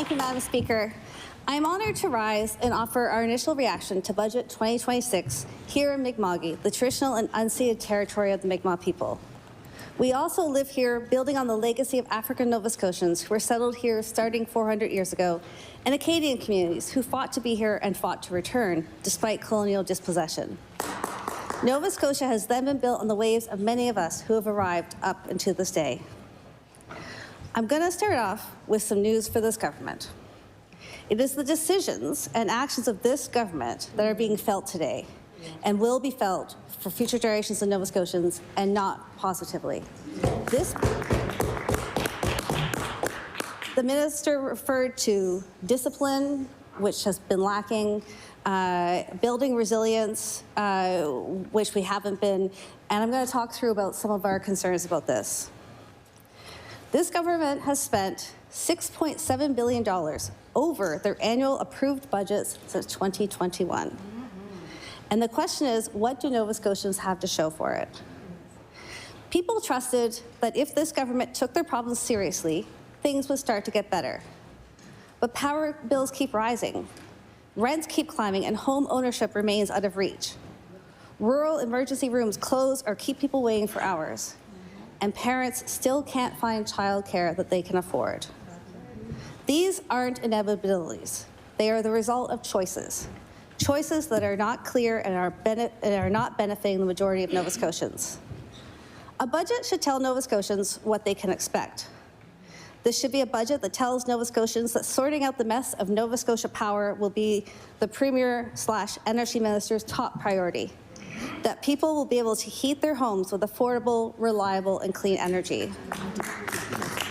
Thank you, Madam Speaker. I am honoured to rise and offer our initial reaction to Budget 2026 here in Mi'kma'ki, the traditional and unceded territory of the Mi'kmaq people. We also live here building on the legacy of African Nova Scotians who were settled here starting 400 years ago, and Acadian communities who fought to be here and fought to return despite colonial dispossession. Nova Scotia has then been built on the waves of many of us who have arrived up until this day. I'm going to start off with some news for this government. It is the decisions and actions of this government that are being felt today and will be felt for future generations of Nova Scotians, and not positively. The minister referred to discipline, which has been lacking, building resilience, which we haven't been, and I'm going to talk through about some of our concerns about this. This government has spent $6.7 billion over their annual approved budgets since 2021. And the question is, what do Nova Scotians have to show for it? People trusted that if this government took their problems seriously, things would start to get better. But power bills keep rising, rents keep climbing, and home ownership remains out of reach. Rural emergency rooms close or keep people waiting for hours, and parents still can't find childcare that they can afford. These aren't inevitabilities. They are the result of choices. Choices that are not clear and are not benefiting the majority of Nova Scotians. A budget should tell Nova Scotians what they can expect. This should be a budget that tells Nova Scotians that sorting out the mess of Nova Scotia Power will be the Premier/Energy Minister's top priority. That people will be able to heat their homes with affordable, reliable, and clean energy.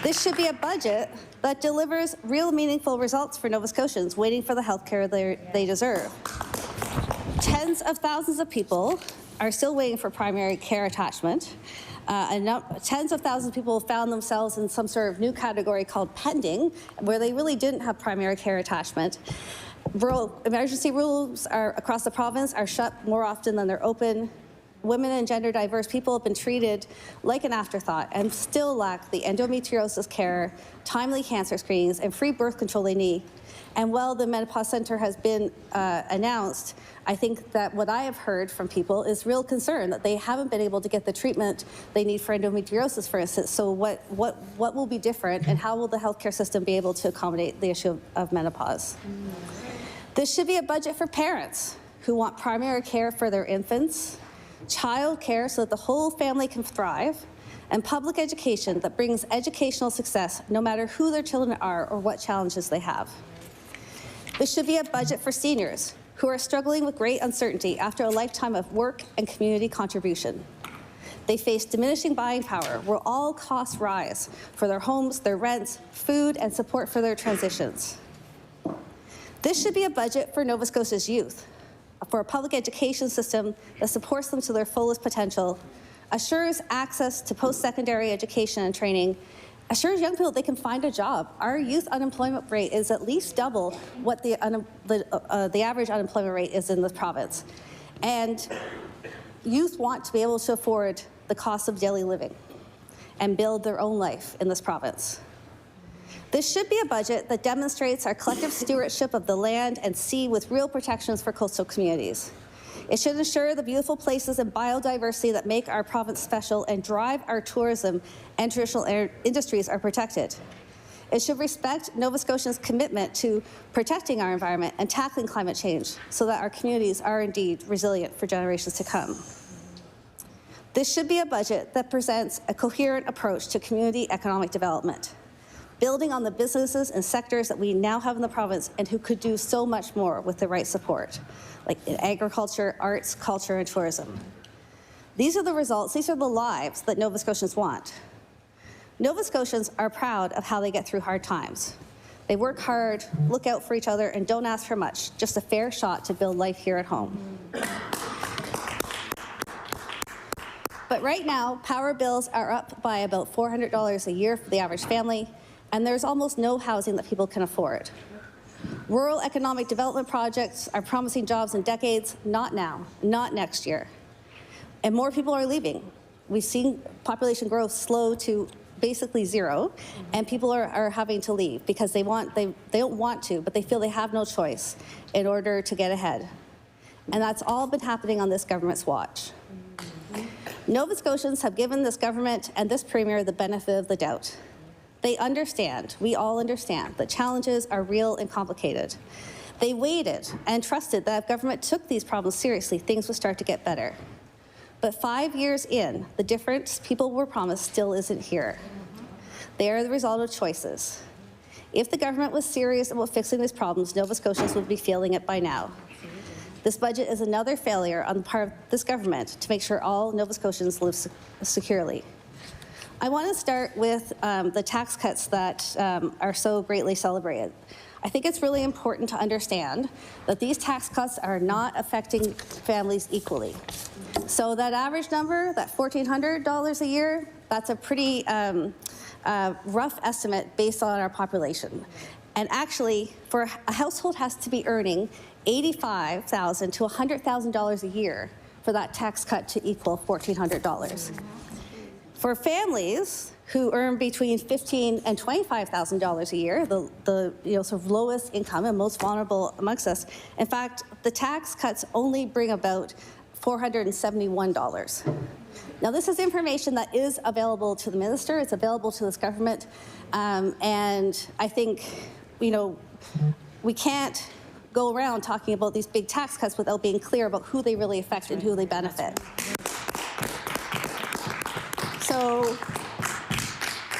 This should be a budget that delivers real meaningful results for Nova Scotians waiting for the health care they deserve. Tens of thousands of people are still waiting for primary care attachment. Tens of thousands of people found themselves in some sort of new category called pending, where they really didn't have primary care attachment. Rural emergency rooms across the province are shut more often than they're open. Women and gender diverse people have been treated like an afterthought and still lack the endometriosis care, timely cancer screenings, and free birth control they need. And while the Menopause Centre has been announced, I think that what I have heard from people is real concern that they haven't been able to get the treatment they need for endometriosis, for instance. So what will be different, and how will the healthcare system be able to accommodate the issue of menopause? This should be a budget for parents who want primary care for their infants, child care so that the whole family can thrive, and public education that brings educational success no matter who their children are or what challenges they have. This should be a budget for seniors who are struggling with great uncertainty after a lifetime of work and community contribution. They face diminishing buying power where all costs rise for their homes, their rents, food, and support for their transitions. This should be a budget for Nova Scotia's youth, for a public education system that supports them to their fullest potential, assures access to post-secondary education and training, assures young people they can find a job. Our youth unemployment rate is at least double what the average unemployment rate is in this province. And youth want to be able to afford the cost of daily living and build their own life in this province. This should be a budget that demonstrates our collective stewardship of the land and sea with real protections for coastal communities. It should ensure the beautiful places and biodiversity that make our province special and drive our tourism and traditional industries are protected. It should respect Nova Scotians' commitment to protecting our environment and tackling climate change so that our communities are indeed resilient for generations to come. This should be a budget that presents a coherent approach to community economic development, building on the businesses and sectors that we now have in the province and who could do so much more with the right support, like in agriculture, arts, culture, and tourism. These are the results, these are the lives that Nova Scotians want. Nova Scotians are proud of how they get through hard times. They work hard, look out for each other, and don't ask for much, just a fair shot to build life here at home. But right now, power bills are up by about $400 a year for the average family, and there's almost no housing that people can afford. Rural economic development projects are promising jobs in decades, not now, not next year. And more people are leaving. We've seen population growth slow to basically zero, and people are having to leave because they don't want to, but they feel they have no choice in order to get ahead. And that's all been happening on this government's watch. Nova Scotians have given this government and this Premier the benefit of the doubt. They understand, we all understand, that challenges are real and complicated. They waited and trusted that if government took these problems seriously, things would start to get better. But 5 years in, the difference people were promised still isn't here. They are the result of choices. If the government was serious about fixing these problems, Nova Scotians would be feeling it by now. This budget is another failure on the part of this government to make sure all Nova Scotians live securely. I want to start with the tax cuts that are so greatly celebrated. I think it's really important to understand that these tax cuts are not affecting families equally. So that average number, that $1,400 a year, that's a pretty rough estimate based on our population. And actually, for a household has to be earning $85,000 to $100,000 a year for that tax cut to equal $1,400. For families who earn between $15,000 and $25,000 a year, the sort of lowest income and most vulnerable amongst us, in fact, the tax cuts only bring about $471. Now, this is information that is available to the minister. It's available to this government, and I think, we can't go around talking about these big tax cuts without being clear about who they really affect and who they benefit. So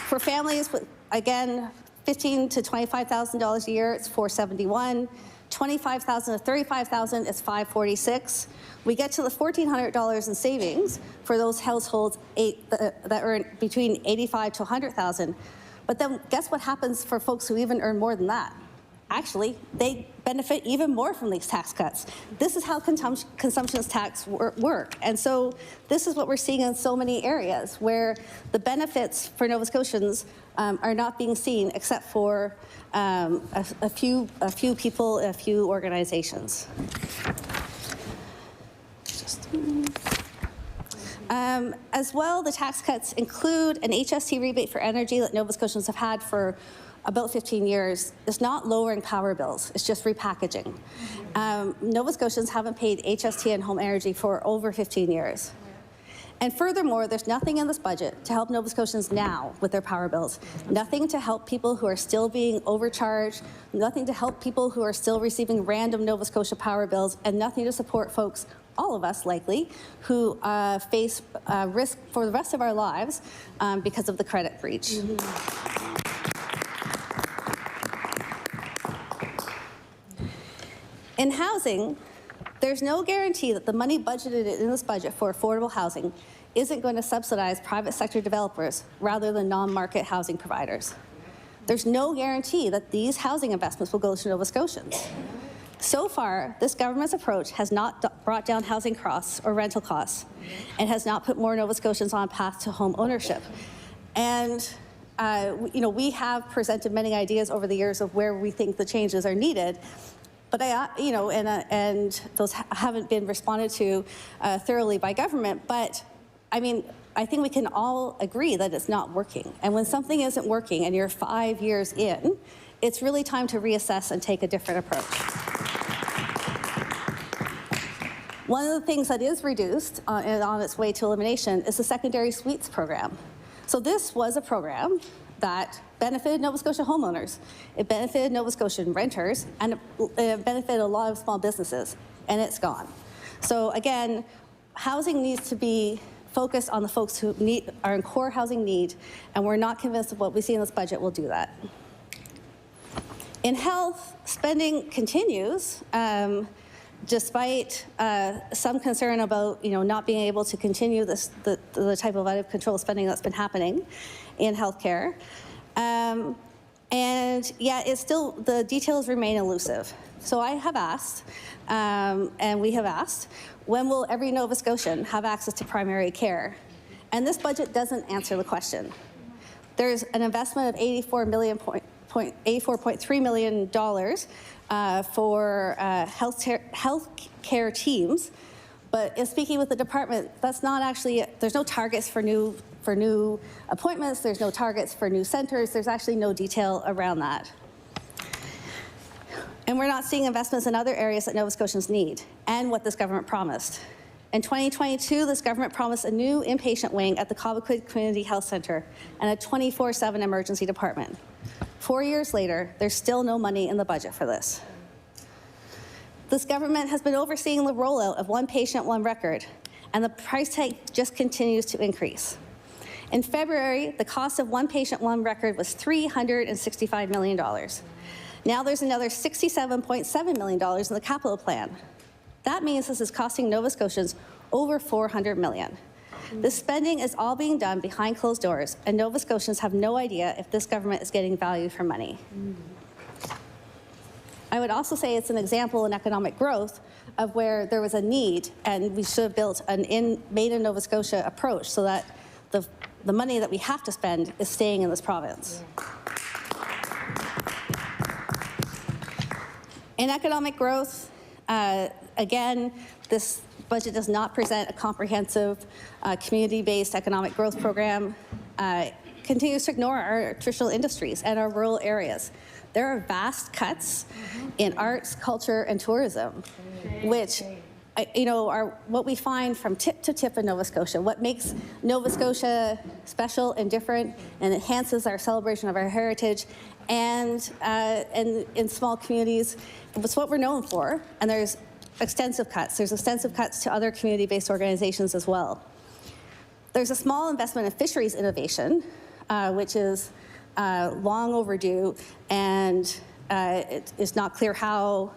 for families with, again, $15,000 to $25,000 a year, it's $471. $25,000 to $35,000 is $546. We get to the $1,400 in savings for those households that earn between $85,000 to $100,000. But then guess what happens for folks who even earn more than that? Actually, they benefit even more from these tax cuts. This is how consumption tax work. And so this is what we're seeing in so many areas where the benefits for Nova Scotians are not being seen except for a few people, a few organizations. As well, the tax cuts include an HST rebate for energy that Nova Scotians have had for about 15 years. It's not lowering power bills, it's just repackaging. Nova Scotians haven't paid HST and home energy for over 15 years. And furthermore, there's nothing in this budget to help Nova Scotians now with their power bills, nothing to help people who are still being overcharged, nothing to help people who are still receiving random Nova Scotia power bills, and nothing to support folks, all of us likely, who face risk for the rest of our lives because of the credit breach. In housing, there's no guarantee that the money budgeted in this budget for affordable housing isn't going to subsidize private sector developers rather than non-market housing providers. There's no guarantee that these housing investments will go to Nova Scotians. So far, this government's approach has not brought down housing costs or rental costs and has not put more Nova Scotians on a path to home ownership. And we have presented many ideas over the years of where we think the changes are needed. But and those haven't been responded to thoroughly by government. But I mean, I think we can all agree that it's not working. And when something isn't working and you're 5 years in, it's really time to reassess and take a different approach. One of the things that is reduced and on its way to elimination is the secondary suites program. So this was a program that benefited Nova Scotia homeowners. It benefited Nova Scotian renters, and it benefited a lot of small businesses, and it's gone. So again, housing needs to be focused on the folks who are in core housing need, and we're not convinced that what we see in this budget will do that. In health, spending continues, despite some concern about not being able to continue the type of out-of-control spending that's been happening in healthcare. And yet it's still, the details remain elusive. So I have asked, and we have asked, when will every Nova Scotian have access to primary care? And this budget doesn't answer the question. There's an investment of $84.3 million for health care teams, but in speaking with the department, that's not actually, there's no targets for new for new appointments. There's no targets for new centers. There's actually no detail around that. And we're not seeing investments in other areas that Nova Scotians need and what this government promised. In 2022, this government promised a new inpatient wing at the Cobequid Community Health Centre and a 24/7 emergency department. 4 years later, there's still no money in the budget for this. This government has been overseeing the rollout of one patient, one record, and the price tag just continues to increase. In February, the cost of one patient, one record was $365 million. Now there's another $67.7 million in the capital plan. That means this is costing Nova Scotians over $400 million. This spending is all being done behind closed doors, and Nova Scotians have no idea if this government is getting value for money. I would also say it's an example in economic growth of where there was a need, and we should have built an made in Nova Scotia approach so that the money that we have to spend is staying in this province. In economic growth, again, this budget does not present a comprehensive community-based economic growth program. Continues to ignore our traditional industries and our rural areas. There are vast cuts in arts, culture, and tourism, which are what we find from tip to tip in Nova Scotia. What makes Nova Scotia special and different and enhances our celebration of our heritage and in small communities. It's what we're known for, and there's extensive cuts. There's extensive cuts to other community-based organizations as well. There's a small investment in fisheries innovation, which is long overdue, and it is not clear how,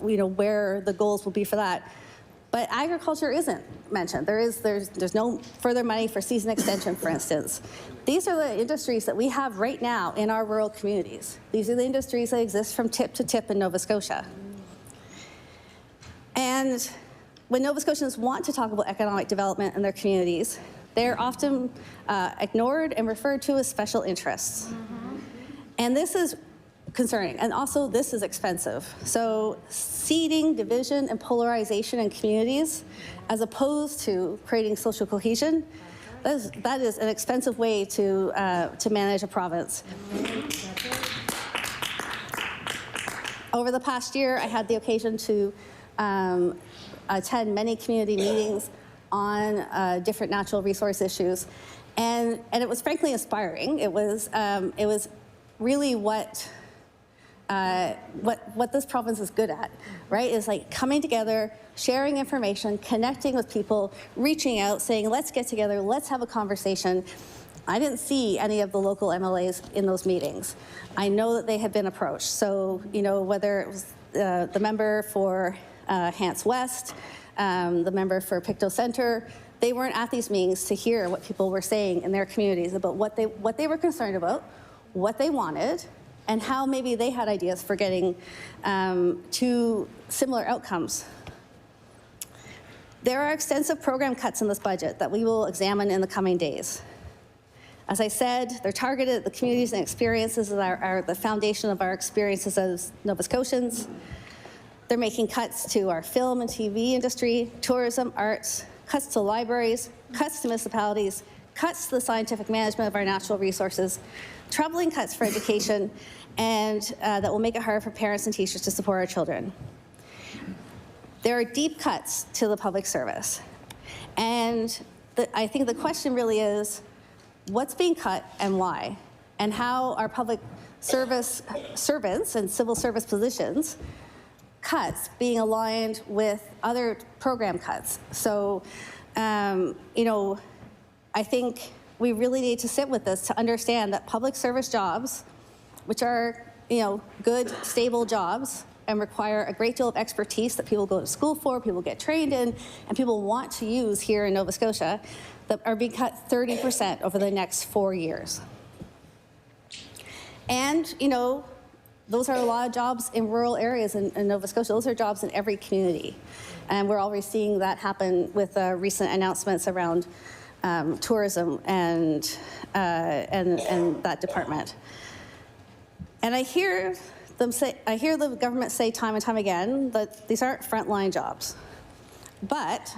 where the goals will be for that. But agriculture isn't mentioned. There's no further money for season extension, for instance. These are the industries that we have right now in our rural communities. These are the industries that exist from tip to tip in Nova Scotia. And when Nova Scotians want to talk about economic development in their communities, they're often ignored and referred to as special interests. And this is concerning, and also this is expensive. So seeding division and polarization in communities, as opposed to creating social cohesion, that is an expensive way to manage a province. Over the past year, I had the occasion to attend many community meetings on different natural resource issues, and it was frankly inspiring. It was really what this province is good at, right? Is like coming together, sharing information, connecting with people, reaching out, saying, let's get together, let's have a conversation. I didn't see any of the local MLAs in those meetings. I know that they had been approached. So, whether it was the member for Hants West, the member for Pictou Centre, they weren't at these meetings to hear what people were saying in their communities about what they were concerned about, what they wanted, and how maybe they had ideas for getting to similar outcomes. There are extensive program cuts in this budget that we will examine in the coming days. As I said, they're targeted at the communities and experiences that are the foundation of our experiences as Nova Scotians. They're making cuts to our film and TV industry, tourism, arts, cuts to libraries, cuts to municipalities, cuts to the scientific management of our natural resources, troubling cuts for education, and that will make it hard for parents and teachers to support our children. There are deep cuts to the public service. And I think the question really is, what's being cut and why? And how are public service servants and civil service positions cuts being aligned with other program cuts? So, I think we really need to sit with this to understand that public service jobs, which are, good, stable jobs and require a great deal of expertise that people go to school for, people get trained in, and people want to use here in Nova Scotia, that are being cut 30% over the next 4 years. And, those are a lot of jobs in rural areas in Nova Scotia. Those are jobs in every community. And we're already seeing that happen with recent announcements around tourism and that department. And I hear the government say time and time again that these aren't frontline jobs. But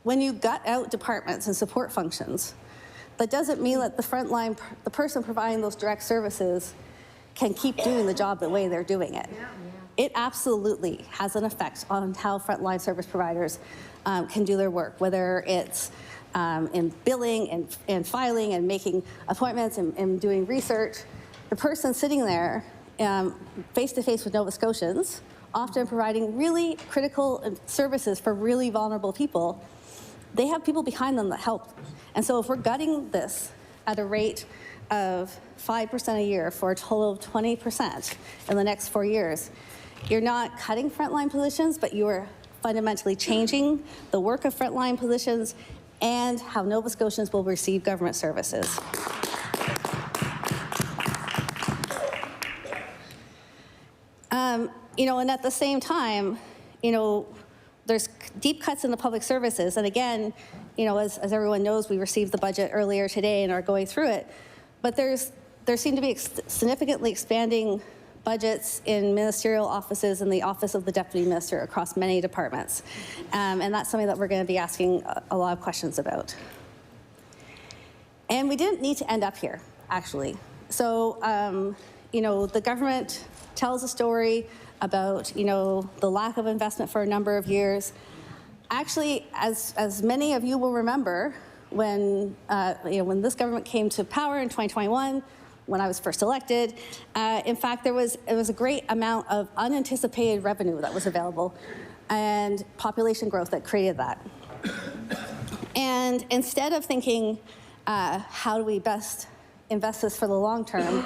when you gut out departments and support functions, that doesn't mean that the person providing those direct services can keep doing the job the way they're doing it. It absolutely has an effect on how frontline service providers can do their work, whether it's in billing and filing and making appointments and doing research. The person sitting there face-to-face with Nova Scotians, often providing really critical services for really vulnerable people, they have people behind them that help. And so if we're gutting this at a rate of 5% a year for a total of 20% in the next 4 years, you're not cutting frontline positions, but you are fundamentally changing the work of frontline positions and how Nova Scotians will receive government services. And at the same time, there's deep cuts in the public services. And again, as everyone knows, we received the budget earlier today and are going through it. But there seem to be significantly expanding budgets in ministerial offices and the office of the deputy minister across many departments. And that's something that we're going to be asking a lot of questions about. And we didn't need to end up here, actually. So, the government tells a story about, the lack of investment for a number of years. Actually, as many of you will remember, when this government came to power in 2021, when I was first elected, in fact, it was a great amount of unanticipated revenue that was available and population growth that created that. And instead of thinking, how do we best invest this for the long term,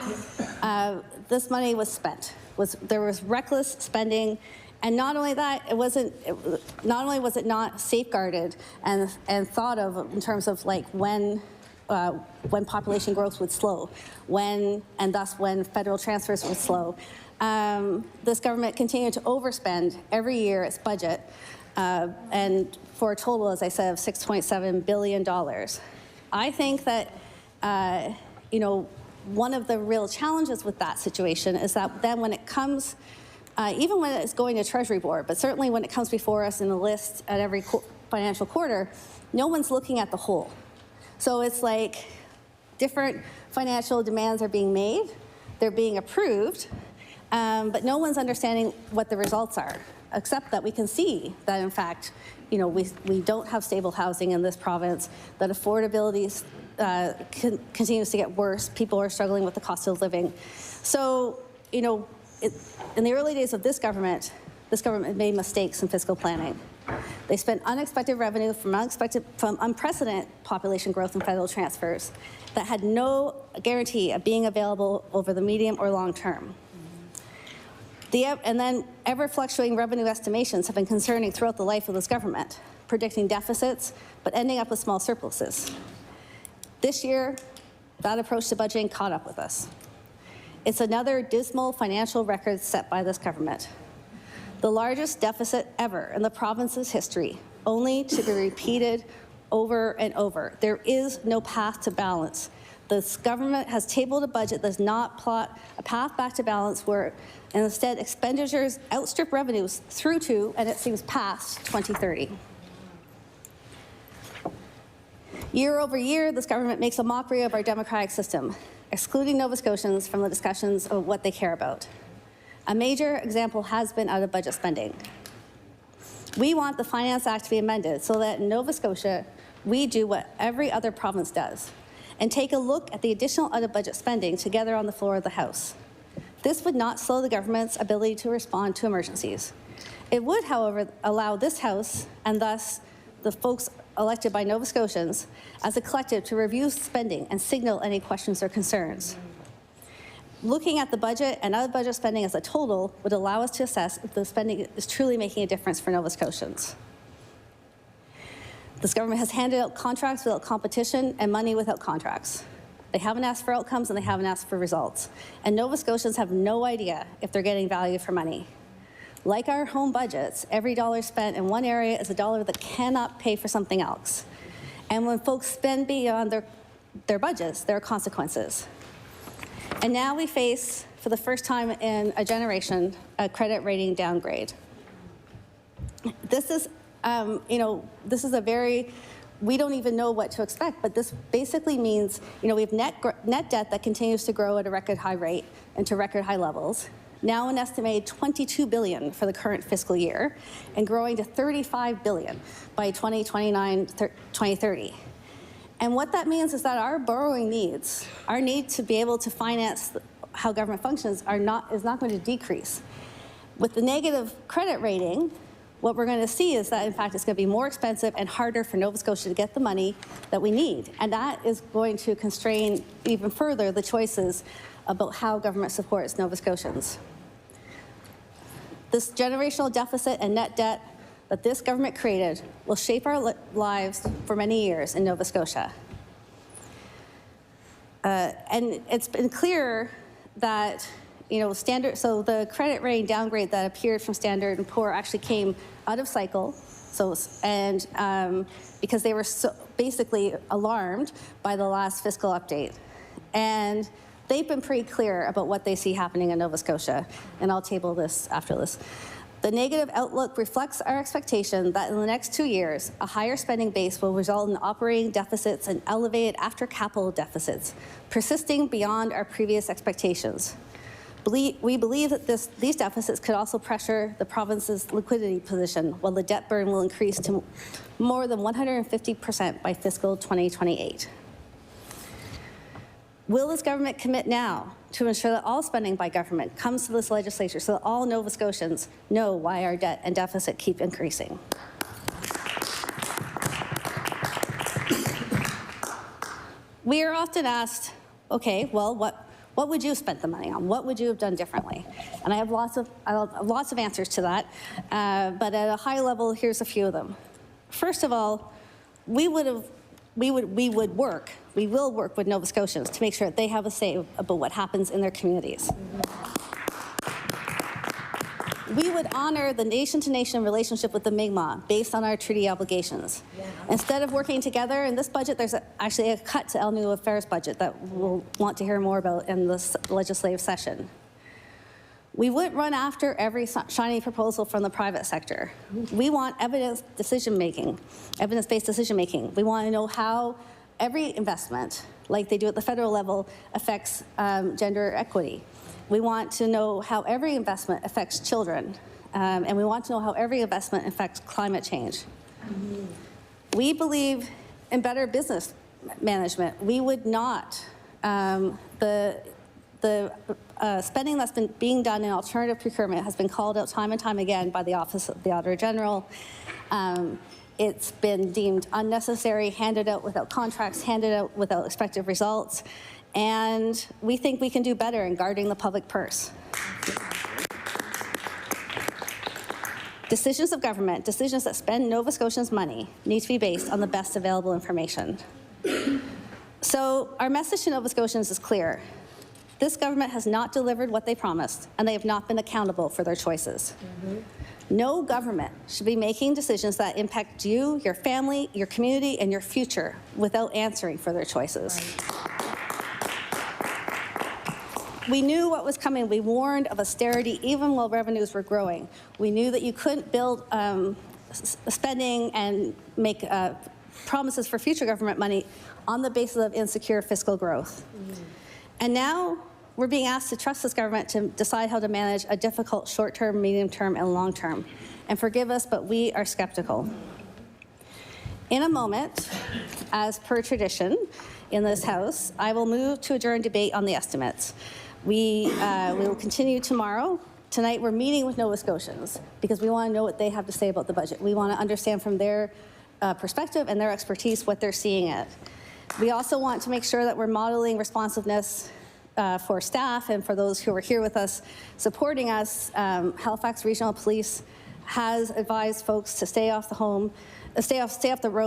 this money was spent. There was reckless spending, and not only that, not only was it not safeguarded and thought of in terms of like when population growth would slow, when federal transfers would slow. This government continued to overspend every year its budget, and for a total, as I said, of $6.7 billion. I think that, one of the real challenges with that situation is that then when it comes, even when it's going to Treasury Board, but certainly when it comes before us in a list at every financial quarter, no one's looking at the whole. So it's like different financial demands are being made, they're being approved, but no one's understanding what the results are, except that we can see that, in fact, we don't have stable housing in this province, that affordability continues to get worse. People are struggling with the cost of living. So, in the early days of this government made mistakes in fiscal planning. They spent unexpected revenue from unprecedented population growth and federal transfers that had no guarantee of being available over the medium or long term. And then ever-fluctuating revenue estimations have been concerning throughout the life of this government, predicting deficits, but ending up with small surpluses. This year, that approach to budgeting caught up with us. It's another dismal financial record set by this government. The largest deficit ever in the province's history, only to be repeated over and over. There is no path to balance. This government has tabled a budget that does not plot a path back to balance where instead expenditures outstrip revenues through to, and it seems past, 2030. Year over year, this government makes a mockery of our democratic system, excluding Nova Scotians from the discussions of what they care about. A major example has been out-of-budget spending. We want the Finance Act to be amended so that in Nova Scotia, we do what every other province does and take a look at the additional out-of-budget spending together on the floor of the House. This would not slow the government's ability to respond to emergencies. It would, however, allow this House, and thus the folks elected by Nova Scotians, as a collective to review spending and signal any questions or concerns. Looking at the budget and out-of-budget spending as a total would allow us to assess if the spending is truly making a difference for Nova Scotians. This government has handed out contracts without competition and money without contracts. They haven't asked for outcomes and they haven't asked for results. And Nova Scotians have no idea if they're getting value for money. Like our home budgets, every dollar spent in one area is a dollar that cannot pay for something else. And when folks spend beyond their budgets, there are consequences. And now we face, for the first time in a generation, a credit rating downgrade. This is a very we don't even know what to expect, but this basically means, we have net debt that continues to grow at a record high rate and to record high levels. Now an estimated $22 billion for the current fiscal year, and growing to $35 billion by 2029-2030. And what that means is that our borrowing needs, our need to be able to finance how government functions is not going to decrease. With the negative credit rating, what we're going to see is that, in fact, it's going to be more expensive and harder for Nova Scotia to get the money that we need. And that is going to constrain even further the choices about how government supports Nova Scotians. This generational deficit and net debt that this government created will shape our lives for many years in Nova Scotia. And it's been clear that so the credit rating downgrade that appeared from Standard & Poor actually came out of cycle, because they were basically alarmed by the last fiscal update. And they've been pretty clear about what they see happening in Nova Scotia, and I'll table this after this. The negative outlook reflects our expectation that in the next 2 years, a higher spending base will result in operating deficits and elevated after-capital deficits, persisting beyond our previous expectations. We believe that these deficits could also pressure the province's liquidity position, while the debt burden will increase to more than 150% by fiscal 2028. Will this government commit now to ensure that all spending by government comes to this legislature so that all Nova Scotians know why our debt and deficit keep increasing? We are often asked, okay, well, what would you have spent the money on? What would you have done differently? And I have lots of answers to that, but at a high level, here's a few of them. First of all, we will work with Nova Scotians to make sure that they have a say about what happens in their communities. We would honor the nation-to-nation relationship with the Mi'kmaq based on our treaty obligations. Yeah. Instead of working together in this budget, there's actually a cut to Elnua Affairs budget that we'll want to hear more about in this legislative session. We wouldn't run after every shiny proposal from the private sector. We want evidence-based decision-making. We want to know how every investment, like they do at the federal level, affects gender equity. We want to know how every investment affects children, and we want to know how every investment affects climate change. Mm-hmm. We believe in better business management. We would not, the spending that's been being done in alternative procurement has been called out time and time again by the Office of the Auditor General. It's been deemed unnecessary, handed out without contracts, handed out without expected results. And we think we can do better in guarding the public purse. Decisions of government, decisions that spend Nova Scotians' money, need to be based on the best available information. So our message to Nova Scotians is clear. This government has not delivered what they promised, and they have not been accountable for their choices. Mm-hmm. No government should be making decisions that impact you, your family, your community, and your future without answering for their choices. Right. We knew what was coming. We warned of austerity even while revenues were growing. We knew that you couldn't build spending and make promises for future government money on the basis of insecure fiscal growth. Mm. And now we're being asked to trust this government to decide how to manage a difficult short-term, medium-term, and long-term. And forgive us, but we are skeptical. In a moment, as per tradition in this House, I will move to adjourn debate on the estimates. We will continue tomorrow. Tonight we're meeting with Nova Scotians because we want to know what they have to say about the budget. We want to understand from their perspective and their expertise what they're seeing it. We also want to make sure that we're modeling responsiveness for staff and for those who are here with us, supporting us. Halifax Regional Police has advised folks to stay off the road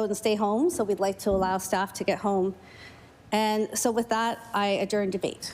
and stay home. So we'd like to allow staff to get home. And so with that, I adjourn debate.